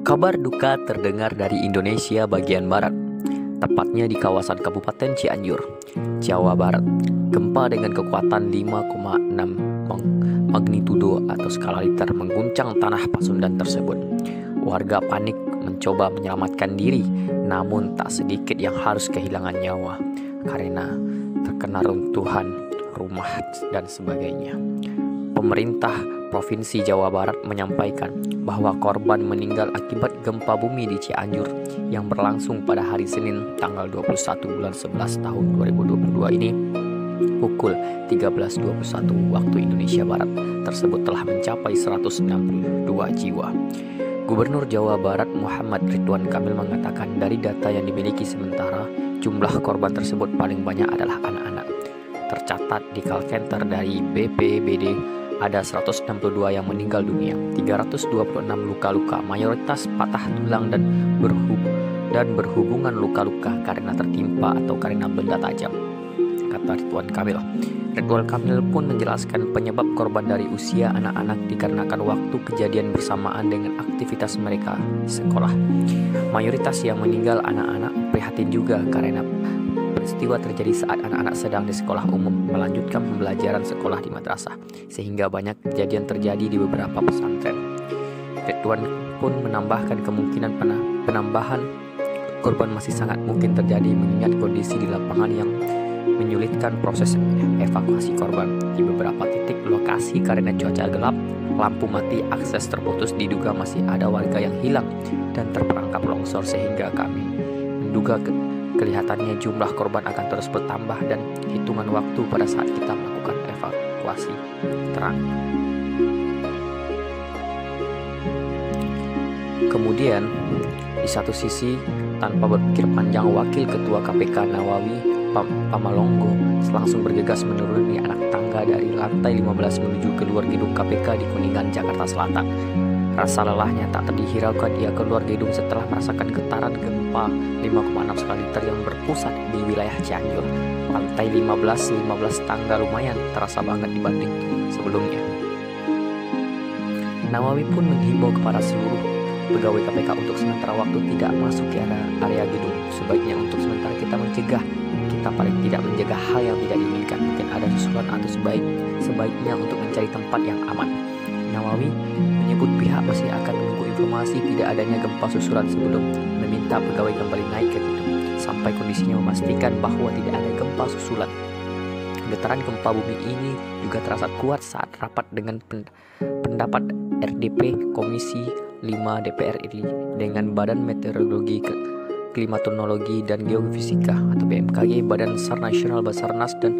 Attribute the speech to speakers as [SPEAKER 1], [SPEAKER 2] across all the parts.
[SPEAKER 1] Kabar duka terdengar dari Indonesia bagian barat, tepatnya di kawasan Kabupaten Cianjur, Jawa Barat. Gempa dengan kekuatan 5,6 magnitudo atau skala Richter mengguncang tanah Pasundan tersebut. Warga panik mencoba menyelamatkan diri, namun tak sedikit yang harus kehilangan nyawa karena terkena runtuhan rumah dan sebagainya. Pemerintah Provinsi Jawa Barat menyampaikan bahwa korban meninggal akibat gempa bumi di Cianjur yang berlangsung pada hari Senin tanggal 21 bulan 11 tahun 2022 ini pukul 13.21 waktu Indonesia Barat tersebut telah mencapai 162 jiwa. Gubernur Jawa Barat Muhammad Ridwan Kamil mengatakan dari data yang dimiliki sementara jumlah korban tersebut paling banyak adalah anak-anak. Tercatat di call center dari BPBD ada 162 yang meninggal dunia, 326 luka-luka, mayoritas patah tulang dan berhubungan luka-luka karena tertimpa atau karena benda tajam, kata Ridwan Kamil. Ridwan Kamil pun menjelaskan penyebab korban dari usia anak-anak dikarenakan waktu kejadian bersamaan dengan aktivitas mereka di sekolah. Mayoritas yang meninggal anak-anak. Prihatin juga karena peristiwa terjadi saat anak-anak sedang di sekolah umum melanjutkan pembelajaran sekolah di madrasah, sehingga banyak kejadian terjadi di beberapa pesantren. Ridwan pun menambahkan kemungkinan penambahan korban masih sangat mungkin terjadi mengingat kondisi di lapangan yang menyulitkan proses evakuasi korban. Di beberapa titik lokasi karena cuaca gelap, lampu mati, akses terputus, diduga masih ada warga yang hilang dan terperangkap longsor sehingga kami menduga kelihatannya jumlah korban akan terus bertambah dan hitungan waktu pada saat kita melakukan evakuasi terang. Kemudian, di satu sisi, tanpa berpikir panjang, Wakil Ketua KPK Nawawi Pamalonggo langsung bergegas menuruni anak tangga dari lantai 15 menuju keluar gedung KPK di Kuningan, Jakarta Selatan. Rasa lelahnya tak terhiraukan, ia keluar gedung setelah merasakan getaran gempa 5,6 skala Richter yang berpusat di wilayah Cianjur. Lantai 15 tangga lumayan terasa banget dibanding sebelumnya. Nawawi pun menghimbau kepada seluruh pegawai KPK untuk sementara waktu tidak masuk ke area gedung. Sebaiknya untuk sementara kita mencegah, kita paling tidak menjaga hal yang tidak diinginkan. Mungkin ada susulan atau sebaiknya untuk mencari tempat yang aman. Nawawi menyebut pihak masih akan menunggu informasi tidak adanya gempa susulan sebelum meminta pegawai kembali naik ke gedung sampai kondisinya memastikan bahwa tidak ada gempa susulan. Getaran gempa bumi ini juga terasa kuat saat rapat dengan pendapat RDP Komisi 5 DPR RI dengan Badan Meteorologi, Klimatologi dan Geofisika atau BMKG, Badan SAR Nasional Basarnas dan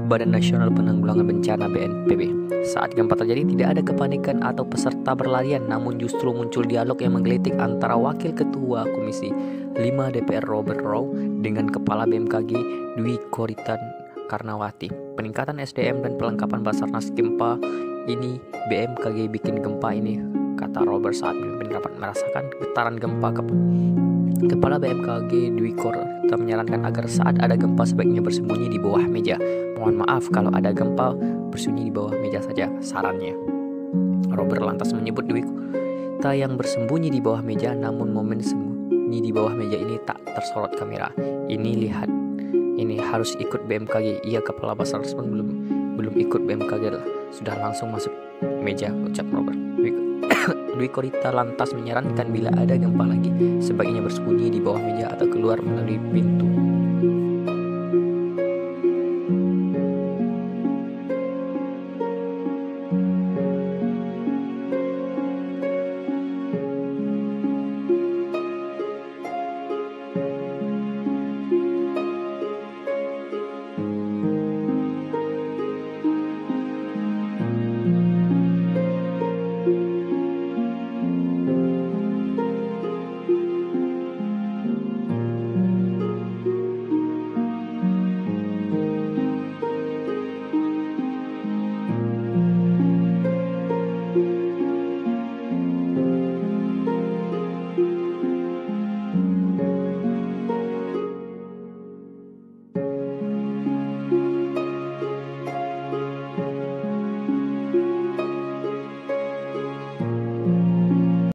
[SPEAKER 1] Badan Nasional Penanggulangan Bencana BNPB. Saat gempa terjadi tidak ada kepanikan atau peserta berlarian, namun justru muncul dialog yang menggelitik antara Wakil Ketua Komisi 5 DPR Robert Rowe dengan Kepala BMKG Dwi Korita Karnawati. Peningkatan SDM dan pelengkapan Basarnas gempa ini BMKG bikin gempa ini, kata Robert saat memimpin rapat merasakan getaran gempa. Kepala BMKG Dwi Korita menyarankan agar saat ada gempa sebaiknya bersembunyi di bawah meja. Mohon maaf kalau ada gempa bersembunyi di bawah meja saja, sarannya. Robert lantas menyebut Dwi Korita yang bersembunyi di bawah meja, namun momen sembunyi di bawah meja ini tak tersorot kamera. Ini harus ikut BMKG. Iya, Kepala Basarnas pun belum ikut BMKG, sudah langsung masuk meja, ucap Robert. Dwi Korita lantas menyarankan bila ada gempa lagi sebaiknya bersembunyi di bawah meja atau keluar melalui pintu